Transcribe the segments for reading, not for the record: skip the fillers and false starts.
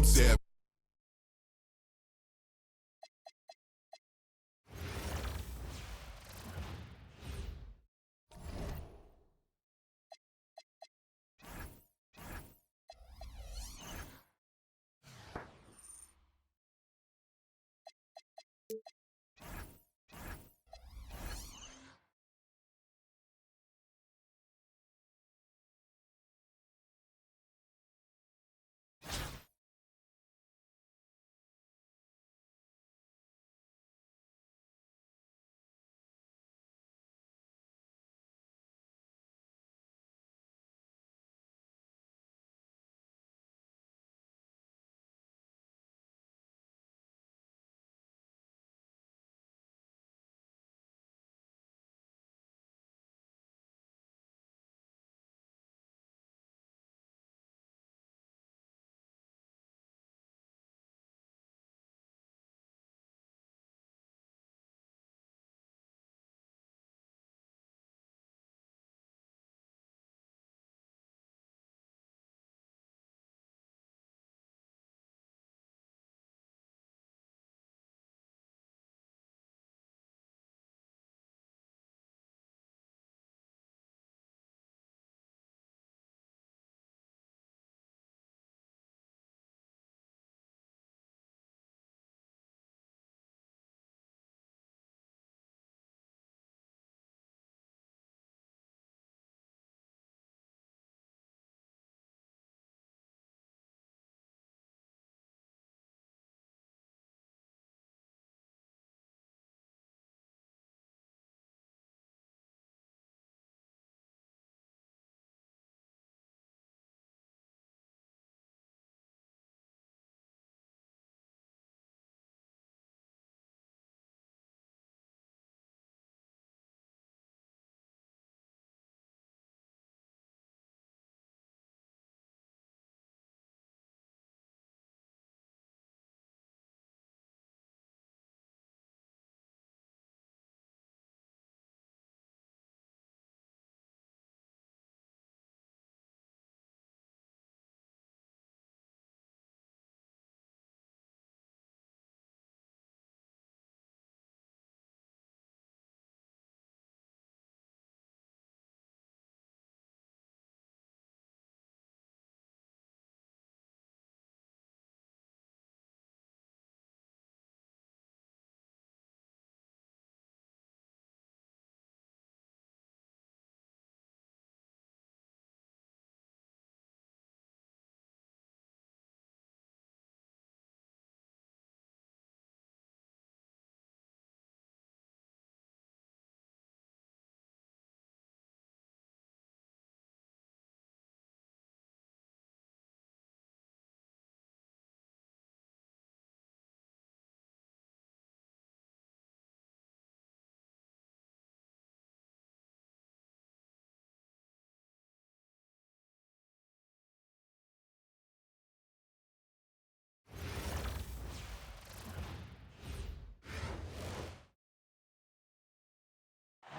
upset.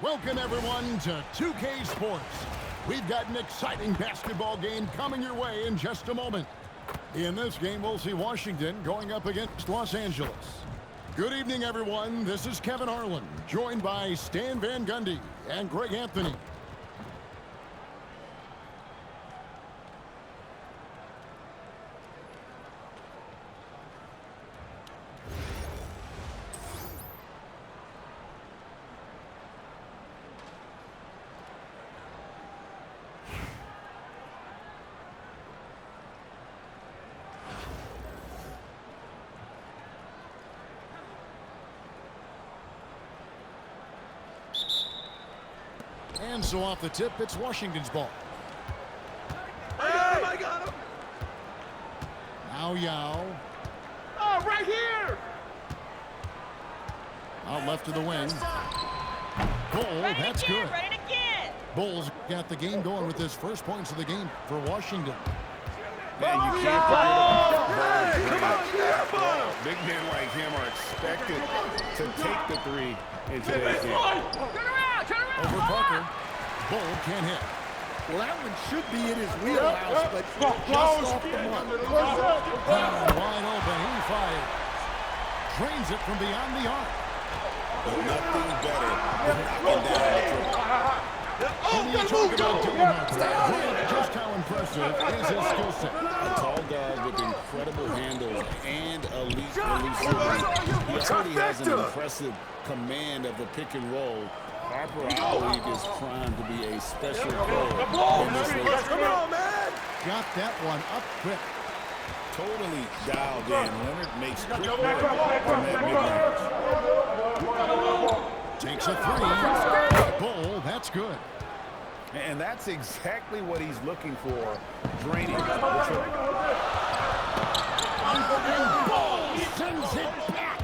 Welcome, everyone, to 2K Sports. We've got an exciting basketball game coming your way in just a moment. In this game, we'll see Washington going up against Los Angeles. Good evening, everyone. This is Kevin Harlan, joined by Stan Van Gundy and Greg Anthony. And so off the tip, it's Washington's ball. I got him! Now Yao. Oh, right here! Out left to the wing. Goal, that's good. Ready again. Bulls got the game going with his first points of the game for Washington. Man, you can't forget it. Come on, ball! Big men like him are expected to take the three in today's game. Turn around! Over Parker. Bull can't hit. Well, that one should be in his wheelhouse, but just off the mark. Wide open, he fired. Drains it from beyond the arc. But nothing better than knocking down the triple. When you talk about doing that, just how impressive is his skill set? A tall guard with incredible handles and elite release. He already has an impressive command of the pick and roll. Harper, I believe, is primed to be a special player in this league. Come on, man. Got that one up quick. Totally dialed in. Leonard makes quick work from that mid-range. Takes a three. Bull, that's good. And that's exactly what he's looking for, draining the triple. And Bull sends it back.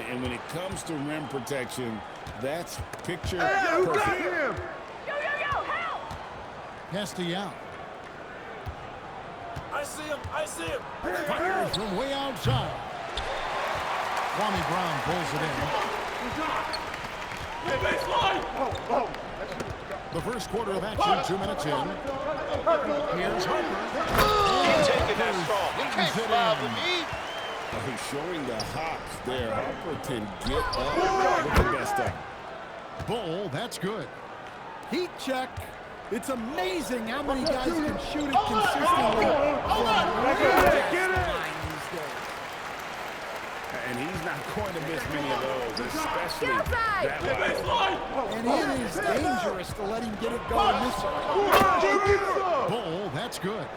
And when it comes to rim protection, that's picture Hey, who got perfect. him? Help! Castellano I see him. I see him. fires from way outside. Kwame Brown pulls it in. The first quarter of action, 2 minutes in. Here's Harper. Keep taking that strong. You can't smile with me. He's showing the hops there. Harper can get up with the best of. Bull, that's good. Heat check. It's amazing how many guys can shoot it consistently. Get it. And he's not going to miss many of those, especially that one. And it is dangerous to let him get it going this way. Bull, that's good.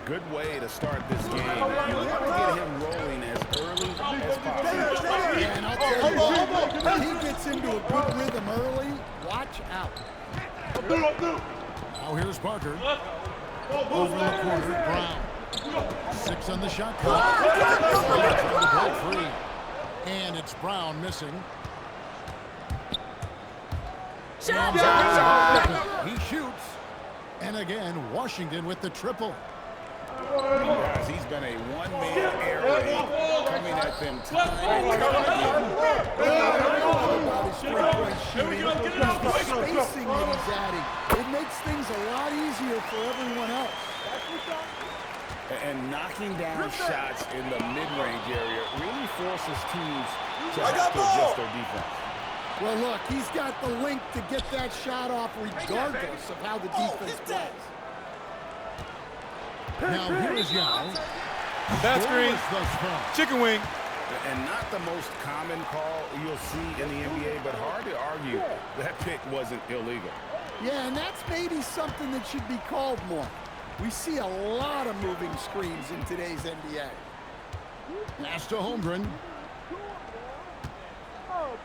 Good way to start this game. You want to get him rolling as early as possible. And I'll tell you what, if he gets into a good rhythm early, watch out. Now here's Parker. Over the corner, Brown. 6 on the shot clock. Trying to break free. And it's Brown missing. He shoots. And again, Washington with the triple. Guys, he's been a one-man air raid coming at them time and time again. About his three-point shooting, the spacing that he's adding, it makes things a lot easier for everyone else. And knocking down shots in the mid-range area really forces teams to have to adjust their defense. Well, look, he's got the length to get that shot off regardless of how the defense plays. Now here's Young. Bad screen. Thus far. Chicken wing. And not the most common call you'll see in the NBA, but hard to argue that pick wasn't illegal. Yeah, and that's maybe something that should be called more. We see a lot of moving screens in today's NBA. Pass to Holmgren.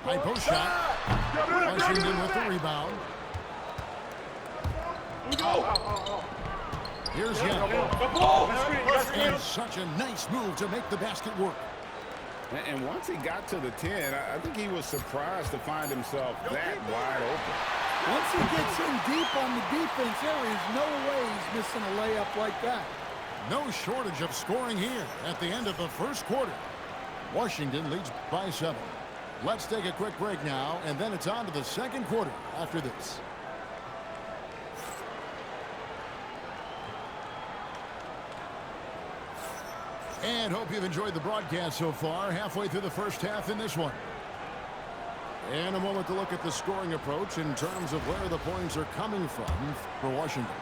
High post shot. Washington with the rebound. Here's Young. And such a nice move to make the basket work. And once he got to the 10, I think he was surprised to find himself that wide open. Once he gets in deep on the defense, there is no way he's missing a layup like that. No shortage of scoring here at the end of the first quarter. Washington leads by 7. Let's take a quick break now, and then it's on to the second quarter after this. And hope you've enjoyed the broadcast so far. Halfway through the first half in this one. And a moment to look at the scoring approach in terms of where the points are coming from for Washington.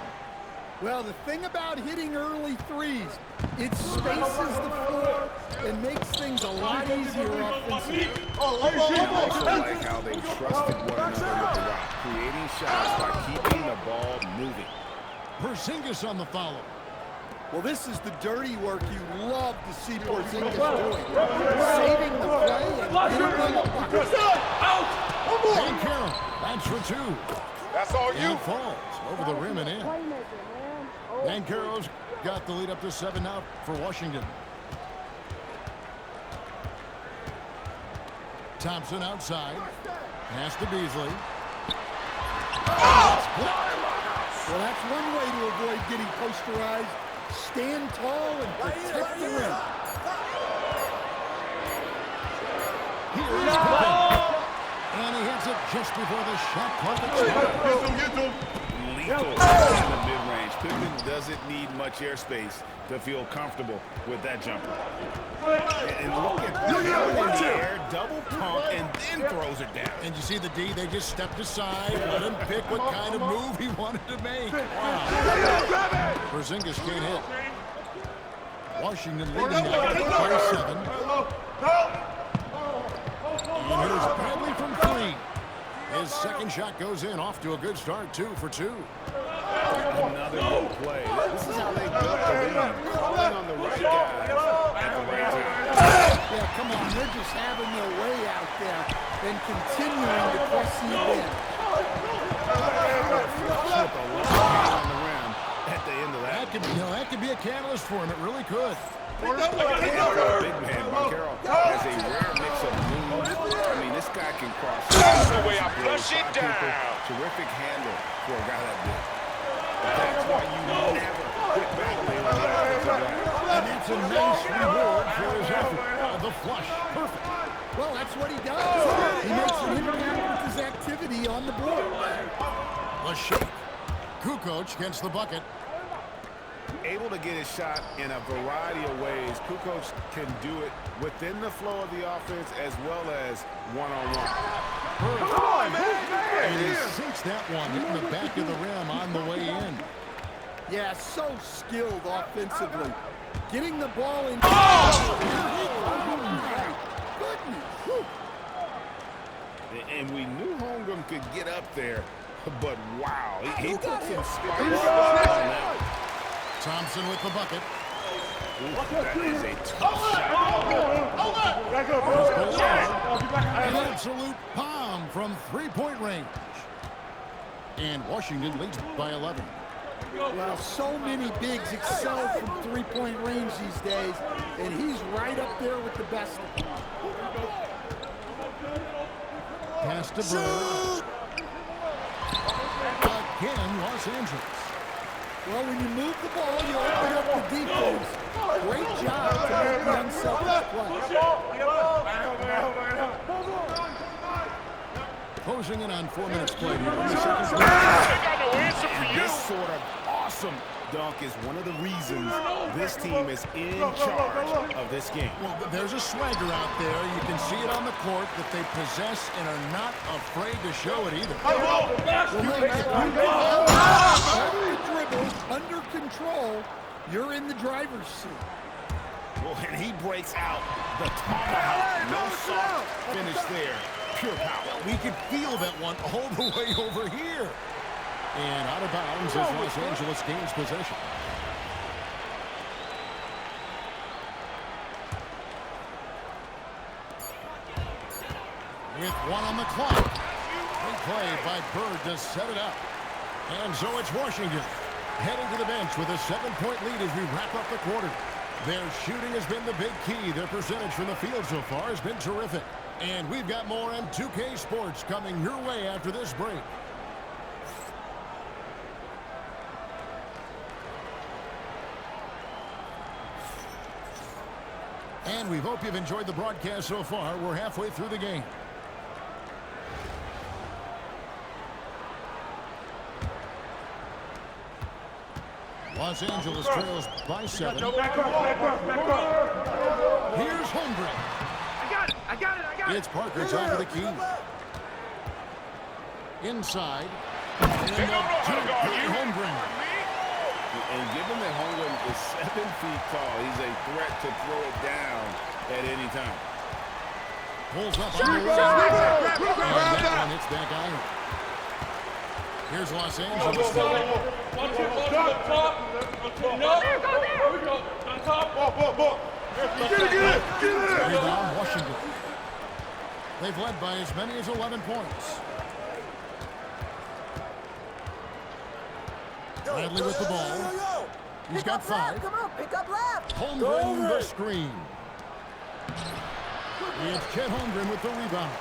Well, the thing about hitting early threes, it spaces the floor and makes things a lot easier offensively. I also like how they trusted one another with the rock, creating shots by keeping the ball moving. Porzingis on the follow. Well, this is the dirty work you love to see Porzingis doing. Saving the play and getting the bucket. Van Carroll, that's for 2. That's all And falls over the rim and in. Van Carroll's got the lead up to 7 now for Washington. Thompson outside. Pass to Beasley. Well, that's one way to avoid getting posterized. Stand tall and protect the rim. Here's Pippen. And he hits it just before the shot clock expires. lethal in the mid-range. Pippen doesn't need much airspace to feel comfortable with that jumper. And look at him in the air, double pump, and then throws it down. And you see the D, they just stepped aside, let him pick what kind of move he wanted to make. Wow. Porzingis can't hit. Washington leading now by 7. And here's Bradley from 3. His second shot goes in, off to a good start, 2 for 2. Another good play. This is how they built the lead. Calling on the right guys at the right time. Yeah, come on, they're just having their way out there and continuing to press the event. Slip a lot on the rim at the end of that. That could be a catalyst for him. It really could. Big man, Carroll has a rare mix of moves. I mean, this guy can cross. That's the way I flush it down. Terrific handle for a guy that big. That's why you never quit battling on the offensive line. And that's a nice reward for his effort. The flush, perfect. Well, that's what he does. He makes an impact with his activity on the board. A shake. Kukoc gets the bucket. Able to get his shot in a variety of ways. Kukoc can do it within the flow of the offense as well as one-on-one. And he sinks that one, hitting the back of the rim on the way in. Yeah, so skilled offensively. Getting the ball in. Goodness. And we knew Holmgren could get up there, but wow, he took some spikes on that. Thompson with the bucket. That is a tough shot. An absolute bomb from three-point range. And Washington leads by 11. Well, so many bigs excel from three-point range these days, and he's right up there with the best. Pass to Bird. Again, Los Angeles. Well, when you move the ball, you open up the defense. Great job to make the unselfish play. Closing in on 4 minutes played here. I got no answer for you. This sort of awesome dunk is one of the reasons this team is in charge of this game. Well, there's a swagger out there. You can see it on the court that they possess and are not afraid to show it either. Dribbles under control, you're in the driver's seat. Well, and he breaks out the tomahawk. No soft finish there. Pure power. We could feel that one all the way over here. And out of bounds as Los Angeles gains possession. With 1 on the clock. Great play by Bird to set it up. And so it's Washington heading to the bench with a 7-point lead as we wrap up the quarter. Their shooting has been the big key. Their percentage from the field so far has been terrific. And we've got more M2K Sports coming your way after this break. And we hope you've enjoyed the broadcast so far. We're halfway through the game. Los Angeles trails by 7. Here's Holmgren. I got it. It's Parker top of the key. Inside. And Holmgren. And given that Holmgren is 7 feet tall, he's a threat to throw it down at any time. Pulls up on the wall. And that one hits back iron. Here's Los Angeles. Rebound, Washington. They've led by as many as 11 points. Bradley with the ball. He's got 5. Come on, pick up left. Holmgren the screen. It's Chet Holmgren with the rebound.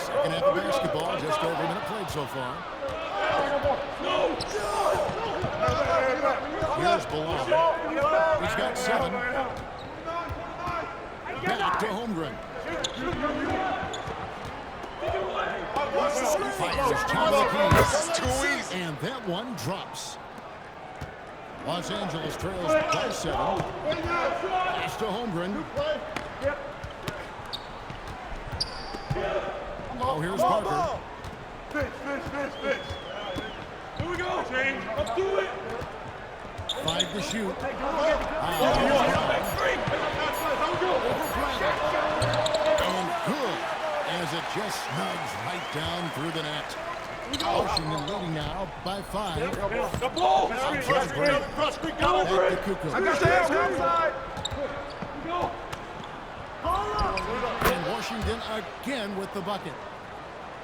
Second half of basketball, just over a minute played so far. Here's Bilal. He's got 7. Back to Holmgren. Fires top of the key. This is too easy. And that one drops. Los Angeles trails by 7. Pass to Holmgren. Oh, here's Parker. Fish. Here we go, James. Let's do it. 5 to shoot. And good, as it just snugs right down through the net. Washington leading now by 5. The ball. Back to Kukoc. And Washington again with the bucket.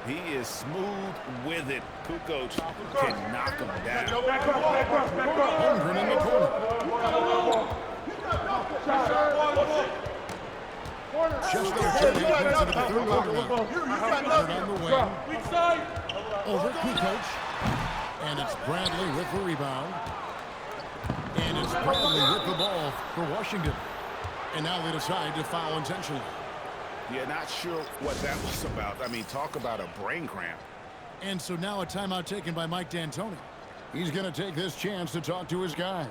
He is smooth with it. Kukoc can knock him down. Holmgren in the corner. Just over 10 minutes into the third quarter now. Third on the wing. Over Kukoc. And it's Bradley with the rebound. And it's Bradley with the ball for Washington. And now they decide to foul intentionally. Yeah, not sure what that was about. I mean, talk about a brain cramp. And so now a timeout taken by Mike D'Antoni. He's going to take this chance to talk to his guys.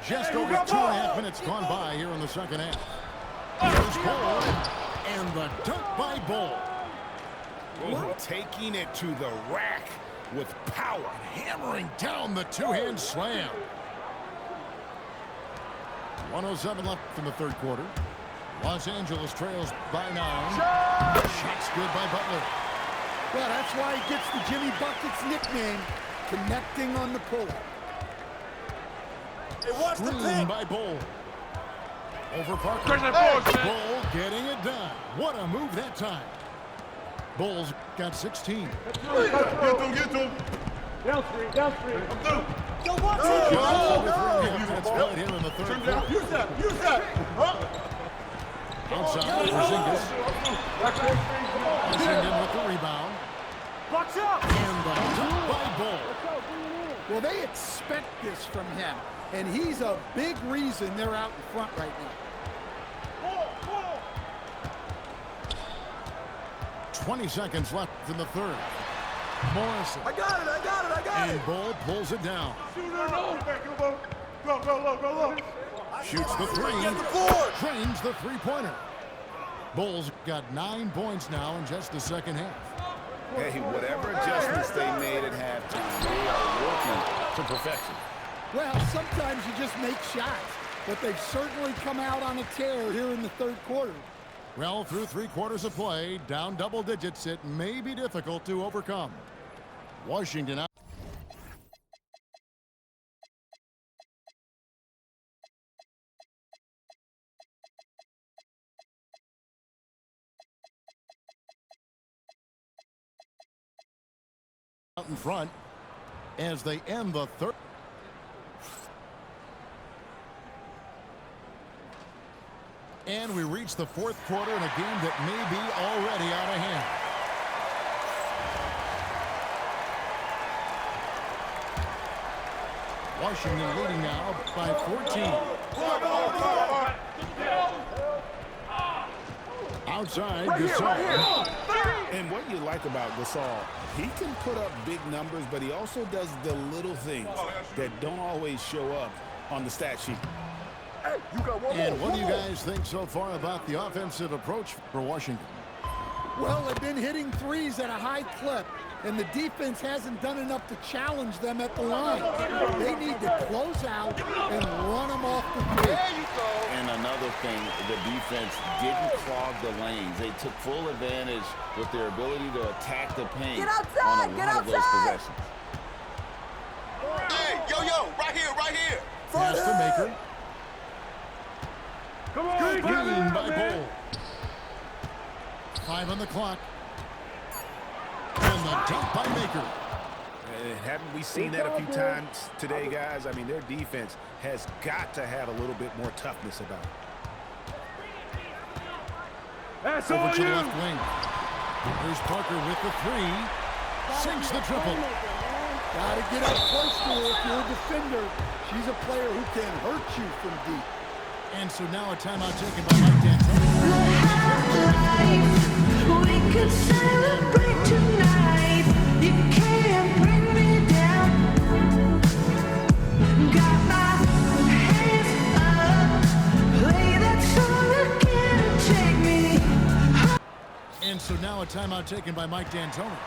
Just over 2.5 minutes gone by here in the second half. Here's Cole, and the dunk by Bull. Taking it to the rack with power. Hammering down the two-hand slam. 1:07 left in the third quarter. Los Angeles trails by 9. Shots good by Butler. Well, that's why he gets the Jimmy Buckets nickname, connecting on the pull-up. Screen by Bull. Over Parker. Bull getting it done. What a move that time. Bull's got 16. Get to him. Down three. I'm through. Go, watch it. That's played here in the third quarter. Use that. Outside, Porzingis. Washington with the rebound. Box up. And the dunk by Bull. Well, they expect this from him, and he's a big reason they're out in front right now. 20 seconds left in the third. Morrison. I got it. And Bull pulls it down. Go. Shoots the three. Drains the three-pointer. Bulls got 9 points now in just the second half. Hey, whatever adjustments they made at halftime, they are working to perfection. Well, sometimes you just make shots, but they've certainly come out on a tear here in the third quarter. Well, through 3 quarters of play, down double digits, it may be difficult to overcome. Washington out. Out in front as they end the third. And we reach the fourth quarter in a game that may be already out of hand. Washington leading now by 14. Outside, Gasol. And what you like about Gasol, he can put up big numbers, but he also does the little things that don't always show up on the stat sheet. And what do you guys think so far about the offensive approach for Washington? Well, they've been hitting threes at a high clip, and the defense hasn't done enough to challenge them at the line. They need to close out and run them off the three. And another thing, the defense didn't clog the lanes. They took full advantage with their ability to attack the paint on a lot of those possessions. Hey, yo, right here. Pass to Maker. Come on, Green by Bull. 5 on the clock. And the dunk by Maker. haven't we seen that a few times today, guys? I mean, their defense has got to have a little bit more toughness about it. That's Over all to the you. left wing. Here's Parker with the three. Sinks the triple. Gotta get up close to her if you're a defender. She's a player who can hurt you from deep. And so now a timeout taken by Mike D'Antoni. We could celebrate tonight. You can't bring me down. Got my hands up. Play that song again and take me. And so now a timeout taken by Mike D'Antoni.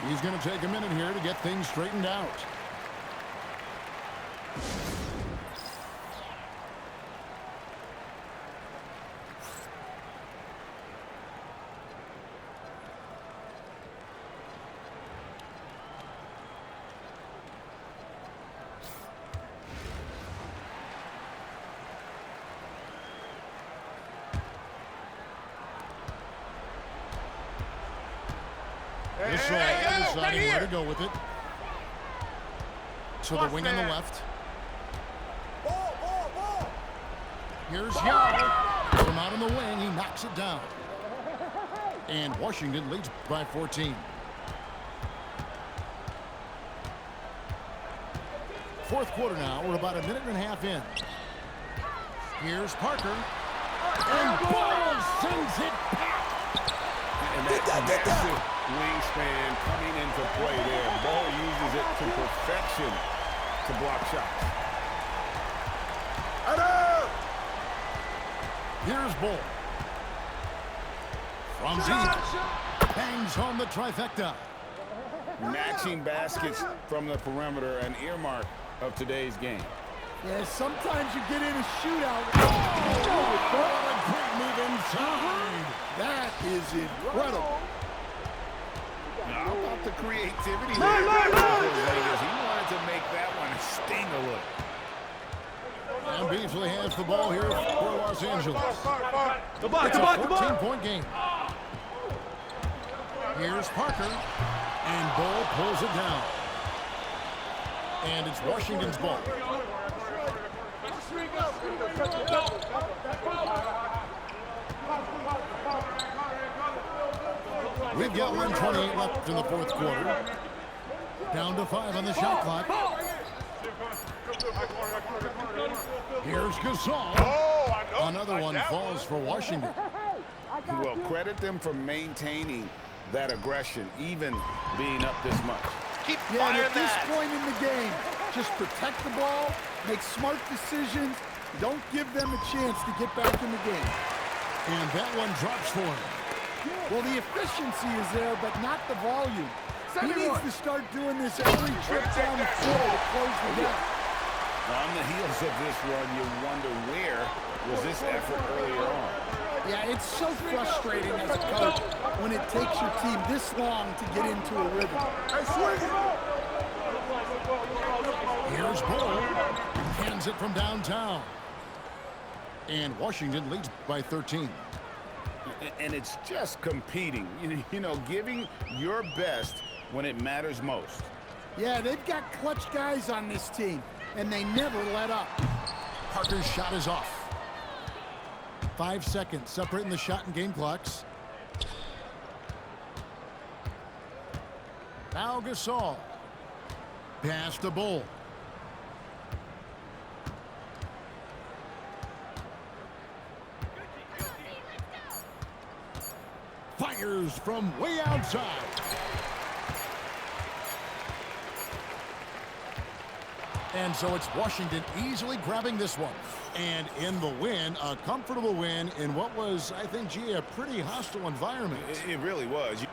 He's going to take a minute here to get things straightened out. Deciding where to go with it. To the wing on the left. Here's Yao. From out on the wing, he knocks it down. And Washington leads by 14. Fourth quarter now. We're about a minute and a half in. Here's Parker. And Ball sends it back. And that massive wingspan coming into play there. Ball uses it to perfection to block shots. Here's Bull. From deep. Bangs home the trifecta. Matching baskets from the perimeter, an earmark of today's game. Yeah, sometimes you get in a shootout. Oh, what a great move inside. That is incredible. How about the creativity there? He wanted to make that one sting a little. And Beasley has the ball here for Los Angeles. Come on, It's come on, a come on. 14-point game. Here's Parker. And Bull pulls it down. And it's Washington's ball. We've got 1:28 left in the fourth quarter. Down to 5 on the shot clock. Here's Gasol. Another one falls for Washington. Well, credit them for maintaining that aggression, even being up this much. Keep Yeah, and firing at this that. point in the game, just protect the ball, make smart decisions, don't give them a chance to get back in the game. And that one drops for him. Well, the efficiency is there, but not the volume. He needs to start doing this every trip down the floor to close the gap. On the heels of this run, you wonder where was this effort earlier on. Yeah, it's so frustrating as a coach when it takes your team this long to get into a rhythm. Here's Bull. Hands it from downtown. And Washington leads by 13. And it's just competing, you know, giving your best when it matters most. Yeah, they've got clutch guys on this team, and they never let up. Parker's shot is off. 5 seconds separating the shot and game clocks. Now Gasol. Pass to Bull. Fires from way outside. And so it's Washington easily grabbing this one. And in the win, a comfortable win in what was, I think, a pretty hostile environment. It really was.